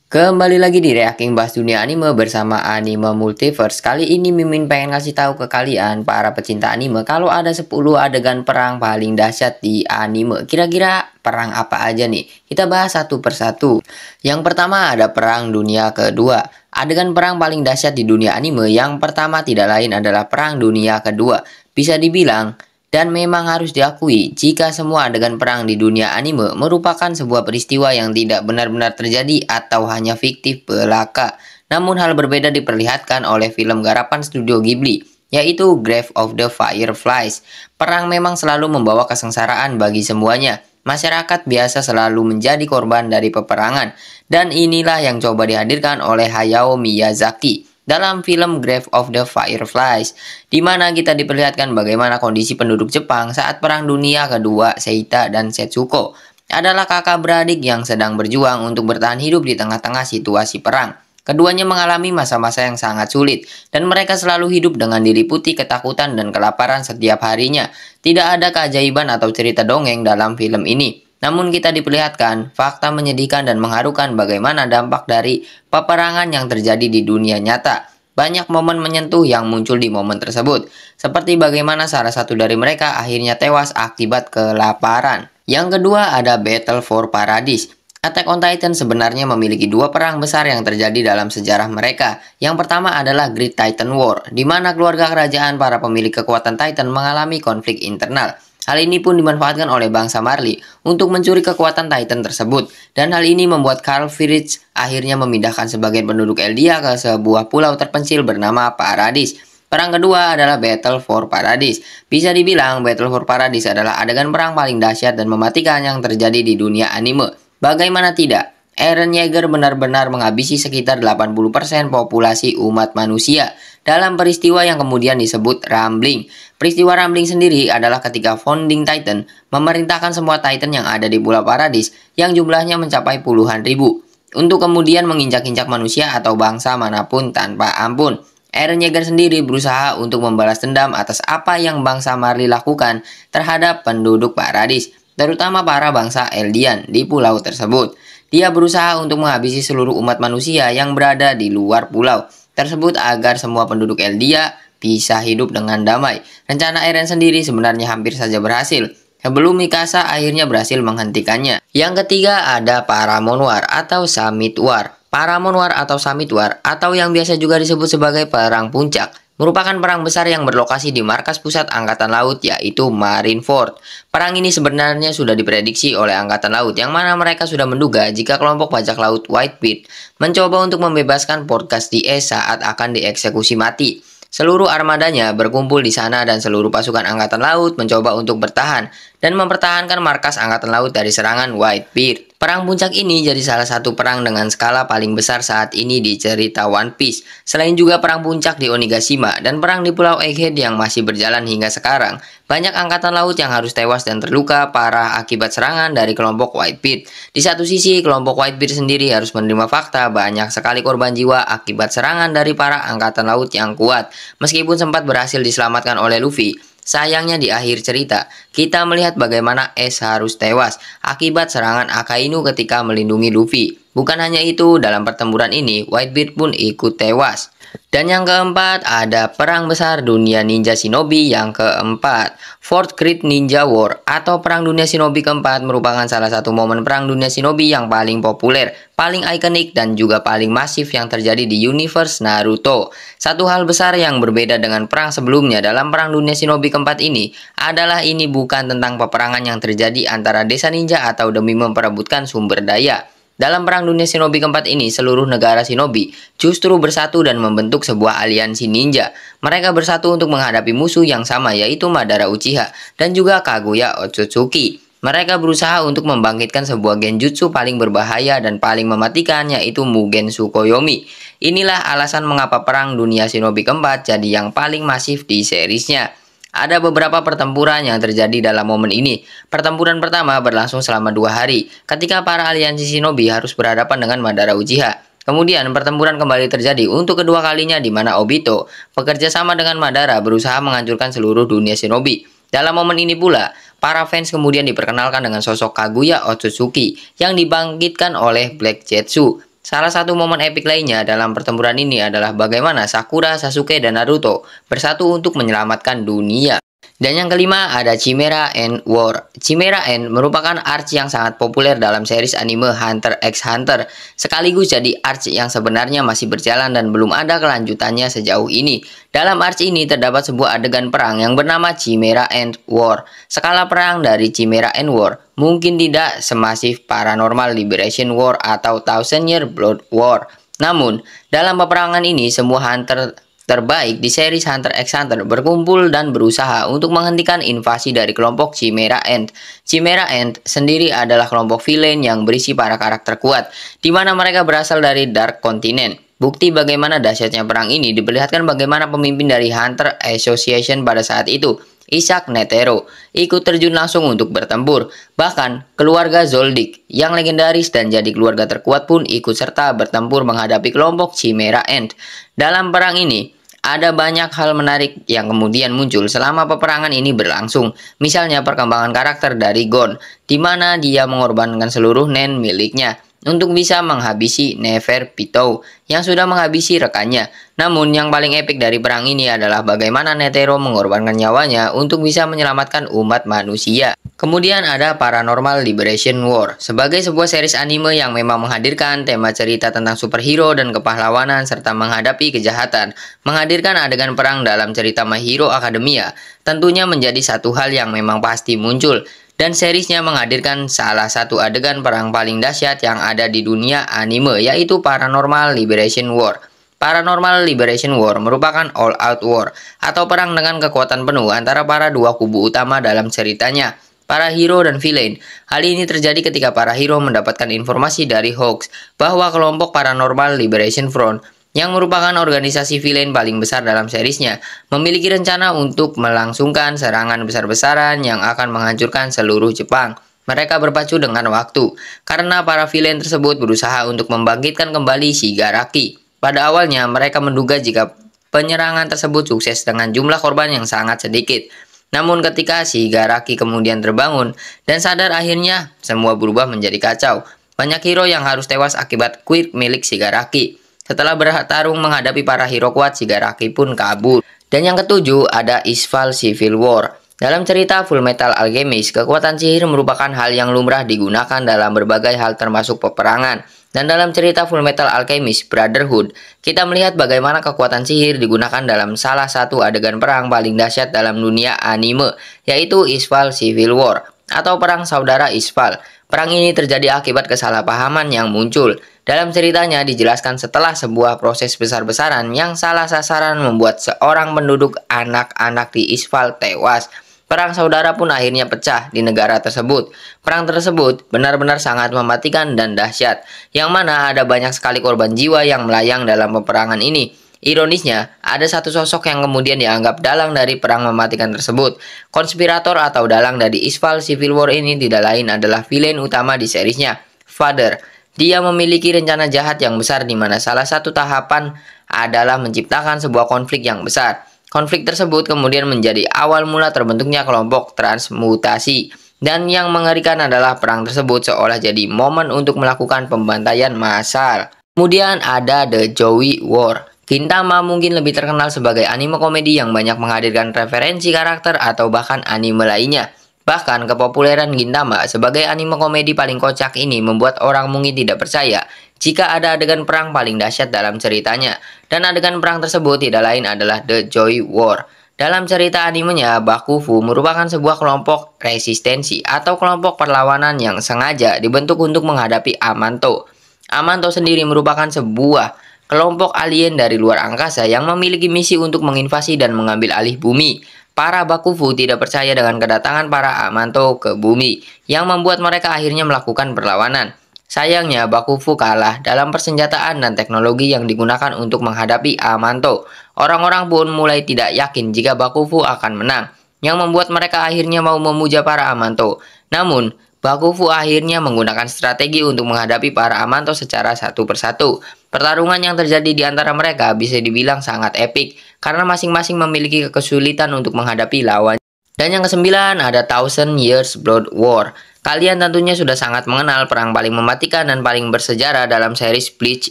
Kembali lagi di Reacting Bahas Dunia Anime bersama Anime Multiverse. Kali ini Mimin pengen ngasih tahu ke kalian para pecinta anime kalau ada 10 adegan perang paling dahsyat di anime. Kira-kira perang apa aja nih? Kita bahas satu persatu. Yang pertama ada Perang Dunia Kedua. Adegan perang paling dahsyat di dunia anime yang pertama tidak lain adalah Perang Dunia Kedua. Bisa dibilang dan memang harus diakui, jika semua adegan perang di dunia anime merupakan sebuah peristiwa yang tidak benar-benar terjadi atau hanya fiktif belaka. Namun hal berbeda diperlihatkan oleh film garapan Studio Ghibli, yaitu Grave of the Fireflies. Perang memang selalu membawa kesengsaraan bagi semuanya. Masyarakat biasa selalu menjadi korban dari peperangan, dan inilah yang coba dihadirkan oleh Hayao Miyazaki dalam film Grave of the Fireflies, di mana kita diperlihatkan bagaimana kondisi penduduk Jepang saat Perang Dunia Kedua. Seita dan Setsuko adalah kakak beradik yang sedang berjuang untuk bertahan hidup di tengah-tengah situasi perang. Keduanya mengalami masa-masa yang sangat sulit, dan mereka selalu hidup dengan diliputi ketakutan dan kelaparan setiap harinya. Tidak ada keajaiban atau cerita dongeng dalam film ini. Namun kita diperlihatkan fakta menyedihkan dan mengharukan bagaimana dampak dari peperangan yang terjadi di dunia nyata. Banyak momen menyentuh yang muncul di momen tersebut, seperti bagaimana salah satu dari mereka akhirnya tewas akibat kelaparan. Yang kedua ada Battle for Paradise. Attack on Titan sebenarnya memiliki dua perang besar yang terjadi dalam sejarah mereka. Yang pertama adalah Great Titan War, di mana keluarga kerajaan para pemilik kekuatan Titan mengalami konflik internal. Hal ini pun dimanfaatkan oleh bangsa Marley untuk mencuri kekuatan Titan tersebut, dan hal ini membuat Carl Friedrich akhirnya memindahkan sebagian penduduk Eldia ke sebuah pulau terpencil bernama Paradis. Perang kedua adalah Battle for Paradise. Bisa dibilang Battle for Paradise adalah adegan perang paling dahsyat dan mematikan yang terjadi di dunia anime. Bagaimana tidak? Eren Yeager benar-benar menghabisi sekitar 80% populasi umat manusia dalam peristiwa yang kemudian disebut Rumbling. Peristiwa Rumbling sendiri adalah ketika Founding Titan memerintahkan semua Titan yang ada di Pulau Paradis yang jumlahnya mencapai puluhan ribu untuk kemudian menginjak-injak manusia atau bangsa manapun tanpa ampun. Eren Yeager sendiri berusaha untuk membalas dendam atas apa yang bangsa Marley lakukan terhadap penduduk Paradis, terutama para bangsa Eldian di pulau tersebut. Dia berusaha untuk menghabisi seluruh umat manusia yang berada di luar pulau tersebut agar semua penduduk Eldia bisa hidup dengan damai. Rencana Eren sendiri sebenarnya hampir saja berhasil, sebelum Mikasa akhirnya berhasil menghentikannya. Yang ketiga ada Paramount War atau Summit War. Paramount War atau Summit War, atau yang biasa juga disebut sebagai Perang Puncak, merupakan perang besar yang berlokasi di markas pusat Angkatan Laut, yaitu Marineford. Perang ini sebenarnya sudah diprediksi oleh Angkatan Laut, yang mana mereka sudah menduga jika kelompok bajak laut Whitebeard mencoba untuk membebaskan Port Castile saat akan dieksekusi mati. Seluruh armadanya berkumpul di sana dan seluruh pasukan Angkatan Laut mencoba untuk bertahan dan mempertahankan markas Angkatan Laut dari serangan Whitebeard. Perang Puncak ini jadi salah satu perang dengan skala paling besar saat ini di cerita One Piece. Selain juga perang puncak di Onigashima dan perang di Pulau Egghead yang masih berjalan hingga sekarang, banyak angkatan laut yang harus tewas dan terluka parah akibat serangan dari kelompok Whitebeard. Di satu sisi, kelompok Whitebeard sendiri harus menerima fakta banyak sekali korban jiwa akibat serangan dari para angkatan laut yang kuat. Meskipun sempat berhasil diselamatkan oleh Luffy, sayangnya di akhir cerita, kita melihat bagaimana Ace harus tewas akibat serangan Akainu ketika melindungi Luffy. Bukan hanya itu, dalam pertempuran ini, Whitebeard pun ikut tewas. Dan yang keempat, ada Perang Besar Dunia Ninja Shinobi yang keempat. Fourth Great Ninja War atau Perang Dunia Shinobi keempat merupakan salah satu momen Perang Dunia Shinobi yang paling populer, paling ikonik, dan juga paling masif yang terjadi di universe Naruto. Satu hal besar yang berbeda dengan perang sebelumnya dalam Perang Dunia Shinobi keempat ini adalah ini bukan tentang peperangan yang terjadi antara desa ninja atau demi memperebutkan sumber daya. Dalam Perang Dunia Shinobi keempat ini, seluruh negara Shinobi justru bersatu dan membentuk sebuah aliansi ninja. Mereka bersatu untuk menghadapi musuh yang sama, yaitu Madara Uchiha dan juga Kaguya Otsutsuki. Mereka berusaha untuk membangkitkan sebuah genjutsu paling berbahaya dan paling mematikan, yaitu Mugen Tsukuyomi. Inilah alasan mengapa Perang Dunia Shinobi keempat jadi yang paling masif di seriesnya. Ada beberapa pertempuran yang terjadi dalam momen ini. Pertempuran pertama berlangsung selama 2 hari, ketika para aliansi Shinobi harus berhadapan dengan Madara Uchiha. Kemudian pertempuran kembali terjadi untuk kedua kalinya, di mana Obito bekerja sama dengan Madara berusaha menghancurkan seluruh dunia Shinobi. Dalam momen ini pula, para fans kemudian diperkenalkan dengan sosok Kaguya Otsutsuki yang dibangkitkan oleh Black Zetsu. Salah satu momen epik lainnya dalam pertempuran ini adalah bagaimana Sakura, Sasuke, dan Naruto bersatu untuk menyelamatkan dunia. Dan yang kelima ada Chimera Ant War. Chimera Ant merupakan arc yang sangat populer dalam series anime Hunter x Hunter, sekaligus jadi arc yang sebenarnya masih berjalan dan belum ada kelanjutannya sejauh ini. Dalam arc ini terdapat sebuah adegan perang yang bernama Chimera Ant War. Skala perang dari Chimera Ant War mungkin tidak semasif Paranormal Liberation War atau Thousand Year Blood War. Namun, dalam peperangan ini semua hunter terbaik di series Hunter x Hunter berkumpul dan berusaha untuk menghentikan invasi dari kelompok Chimera Ant. Chimera Ant sendiri adalah kelompok villain yang berisi para karakter kuat, di mana mereka berasal dari Dark Continent. Bukti bagaimana dahsyatnya perang ini diperlihatkan bagaimana pemimpin dari Hunter Association pada saat itu, Isaac Netero, ikut terjun langsung untuk bertempur. Bahkan, keluarga Zoldyck yang legendaris dan jadi keluarga terkuat pun ikut serta bertempur menghadapi kelompok Chimera Ant. Dalam perang ini, ada banyak hal menarik yang kemudian muncul selama peperangan ini berlangsung. Misalnya perkembangan karakter dari Gon, di mana dia mengorbankan seluruh nen miliknya untuk bisa menghabisi Neferpitou yang sudah menghabisi rekannya. Namun yang paling epik dari perang ini adalah bagaimana Netero mengorbankan nyawanya untuk bisa menyelamatkan umat manusia. Kemudian ada Paranormal Liberation War, sebagai sebuah series anime yang memang menghadirkan tema cerita tentang superhero dan kepahlawanan serta menghadapi kejahatan. Menghadirkan adegan perang dalam cerita My Hero Academia tentunya menjadi satu hal yang memang pasti muncul. Dan seriesnya menghadirkan salah satu adegan perang paling dahsyat yang ada di dunia anime, yaitu Paranormal Liberation War. Paranormal Liberation War merupakan all-out war, atau perang dengan kekuatan penuh antara para dua kubu utama dalam ceritanya, para hero dan villain. Hal ini terjadi ketika para hero mendapatkan informasi dari hoax bahwa kelompok Paranormal Liberation Front, yang merupakan organisasi villain paling besar dalam seriesnya, memiliki rencana untuk melangsungkan serangan besar-besaran yang akan menghancurkan seluruh Jepang. Mereka berpacu dengan waktu, karena para villain tersebut berusaha untuk membangkitkan kembali Shigaraki. Pada awalnya, mereka menduga jika penyerangan tersebut sukses dengan jumlah korban yang sangat sedikit. Namun ketika Shigaraki kemudian terbangun dan sadar, akhirnya semua berubah menjadi kacau. Banyak hero yang harus tewas akibat quirk milik Shigaraki. Setelah bertarung menghadapi para hero kuat, Shigaraki pun kabur. Dan yang ketujuh ada Isval Civil War. Dalam cerita Full Metal Alchemist, kekuatan sihir merupakan hal yang lumrah digunakan dalam berbagai hal termasuk peperangan. Dan dalam cerita Full Metal Alchemist Brotherhood, kita melihat bagaimana kekuatan sihir digunakan dalam salah satu adegan perang paling dahsyat dalam dunia anime, yaitu Isval Civil War, atau Perang Saudara Isval. Perang ini terjadi akibat kesalahpahaman yang muncul. Dalam ceritanya dijelaskan setelah sebuah proses besar-besaran yang salah sasaran membuat seorang penduduk anak-anak di Isval tewas. Perang saudara pun akhirnya pecah di negara tersebut. Perang tersebut benar-benar sangat mematikan dan dahsyat, yang mana ada banyak sekali korban jiwa yang melayang dalam peperangan ini. Ironisnya, ada satu sosok yang kemudian dianggap dalang dari perang mematikan tersebut. Konspirator atau dalang dari Isval Civil War ini tidak lain adalah villain utama di seriesnya, Father. Dia memiliki rencana jahat yang besar di mana salah satu tahapan adalah menciptakan sebuah konflik yang besar. Konflik tersebut kemudian menjadi awal mula terbentuknya kelompok transmutasi. Dan yang mengerikan adalah perang tersebut seolah jadi momen untuk melakukan pembantaian massal. Kemudian ada The Joey War. Gintama mungkin lebih terkenal sebagai anime komedi yang banyak menghadirkan referensi karakter atau bahkan anime lainnya. Bahkan kepopuleran Gintama sebagai anime komedi paling kocak ini membuat orang mungkin tidak percaya jika ada adegan perang paling dahsyat dalam ceritanya. Dan adegan perang tersebut tidak lain adalah The Joy War. Dalam cerita animenya, Bakufu merupakan sebuah kelompok resistensi atau kelompok perlawanan yang sengaja dibentuk untuk menghadapi Amanto. Amanto sendiri merupakan sebuah kelompok alien dari luar angkasa yang memiliki misi untuk menginvasi dan mengambil alih bumi. Para Bakufu tidak percaya dengan kedatangan para Amanto ke bumi, yang membuat mereka akhirnya melakukan perlawanan. Sayangnya, Bakufu kalah dalam persenjataan dan teknologi yang digunakan untuk menghadapi Amanto. Orang-orang pun mulai tidak yakin jika Bakufu akan menang, yang membuat mereka akhirnya mau memuja para Amanto. Namun, Bakufu akhirnya menggunakan strategi untuk menghadapi para Amanto secara satu persatu. Pertarungan yang terjadi di antara mereka bisa dibilang sangat epik, karena masing-masing memiliki kesulitan untuk menghadapi lawan. Dan yang kesembilan ada Thousand Years Blood War. Kalian tentunya sudah sangat mengenal perang paling mematikan dan paling bersejarah dalam series Bleach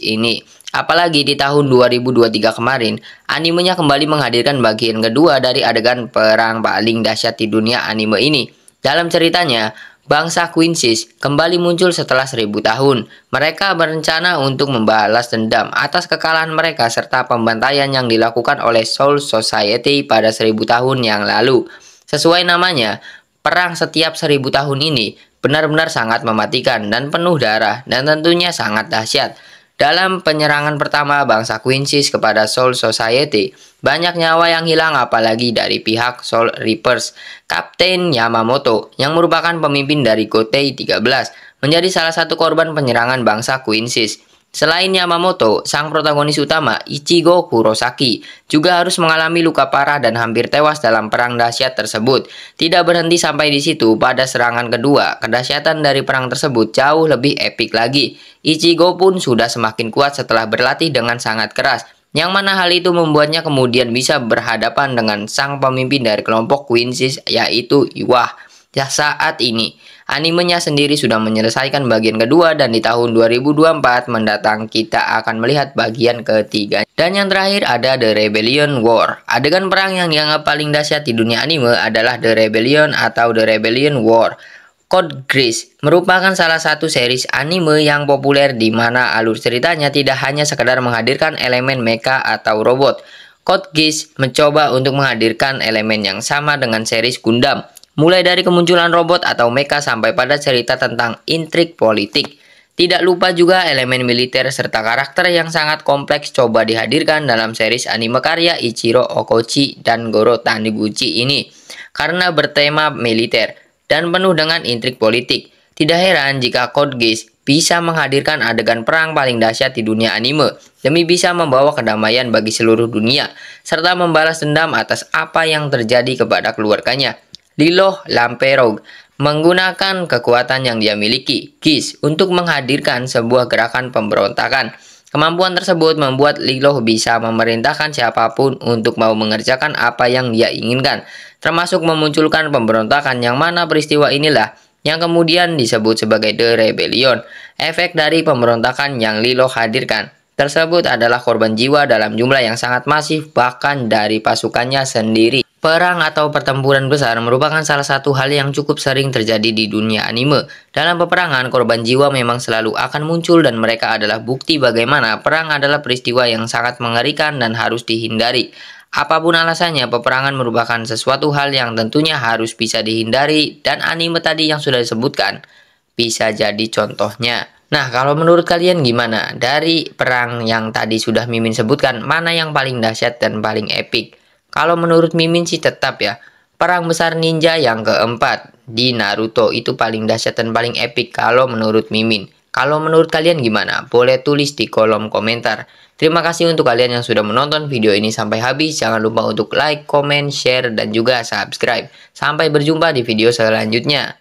ini. Apalagi di tahun 2023 kemarin, animenya kembali menghadirkan bagian kedua dari adegan perang paling dahsyat di dunia anime ini. Dalam ceritanya, bangsa Quincy's kembali muncul setelah 1000 tahun. Mereka berencana untuk membalas dendam atas kekalahan mereka serta pembantaian yang dilakukan oleh Soul Society pada 1000 tahun yang lalu. Sesuai namanya, perang setiap 1000 tahun ini benar-benar sangat mematikan dan penuh darah dan tentunya sangat dahsyat. Dalam penyerangan pertama bangsa Quincy's kepada Soul Society, banyak nyawa yang hilang apalagi dari pihak Soul Reapers. Kapten Yamamoto, yang merupakan pemimpin dari Gotei 13, menjadi salah satu korban penyerangan bangsa Quincy's. Selain Yamamoto, sang protagonis utama, Ichigo Kurosaki, juga harus mengalami luka parah dan hampir tewas dalam perang dahsyat tersebut. Tidak berhenti sampai di situ, pada serangan kedua, kedahsyatan dari perang tersebut jauh lebih epik lagi. Ichigo pun sudah semakin kuat setelah berlatih dengan sangat keras, yang mana hal itu membuatnya kemudian bisa berhadapan dengan sang pemimpin dari kelompok Quincy's, yaitu Iwah. Ya, saat ini, animenya sendiri sudah menyelesaikan bagian kedua dan di tahun 2024 mendatang kita akan melihat bagian ketiga. Dan yang terakhir ada The Rebellion War. Adegan perang yang dianggap paling dahsyat di dunia anime adalah The Rebellion atau The Rebellion War. Code Geass merupakan salah satu series anime yang populer di mana alur ceritanya tidak hanya sekedar menghadirkan elemen mecha atau robot. Code Geass mencoba untuk menghadirkan elemen yang sama dengan series Gundam. Mulai dari kemunculan robot atau mecha sampai pada cerita tentang intrik politik. Tidak lupa juga elemen militer serta karakter yang sangat kompleks coba dihadirkan dalam series anime karya Ichiro Okochi dan Goro Taniguchi ini. Karena bertema militer dan penuh dengan intrik politik. Tidak heran jika Code Geass bisa menghadirkan adegan perang paling dahsyat di dunia anime demi bisa membawa kedamaian bagi seluruh dunia serta membalas dendam atas apa yang terjadi kepada keluarganya. Lilo Lamperog menggunakan kekuatan yang dia miliki, Geass, untuk menghadirkan sebuah gerakan pemberontakan. Kemampuan tersebut membuat Lilo bisa memerintahkan siapapun untuk mau mengerjakan apa yang dia inginkan, termasuk memunculkan pemberontakan yang mana peristiwa inilah yang kemudian disebut sebagai The Rebellion. Efek dari pemberontakan yang Lilo hadirkan tersebut adalah korban jiwa dalam jumlah yang sangat masif bahkan dari pasukannya sendiri. Perang atau pertempuran besar merupakan salah satu hal yang cukup sering terjadi di dunia anime. Dalam peperangan, korban jiwa memang selalu akan muncul dan mereka adalah bukti bagaimana perang adalah peristiwa yang sangat mengerikan dan harus dihindari. Apapun alasannya, peperangan merupakan sesuatu hal yang tentunya harus bisa dihindari dan anime tadi yang sudah disebutkan bisa jadi contohnya. Nah, kalau menurut kalian gimana? Dari perang yang tadi sudah Mimin sebutkan, mana yang paling dahsyat dan paling epik? Kalau menurut Mimin sih tetap ya, perang besar ninja yang keempat di Naruto itu paling dahsyat dan paling epik kalau menurut Mimin. Kalau menurut kalian gimana? Boleh tulis di kolom komentar. Terima kasih untuk kalian yang sudah menonton video ini sampai habis. Jangan lupa untuk like, comment, share, dan juga subscribe. Sampai berjumpa di video selanjutnya.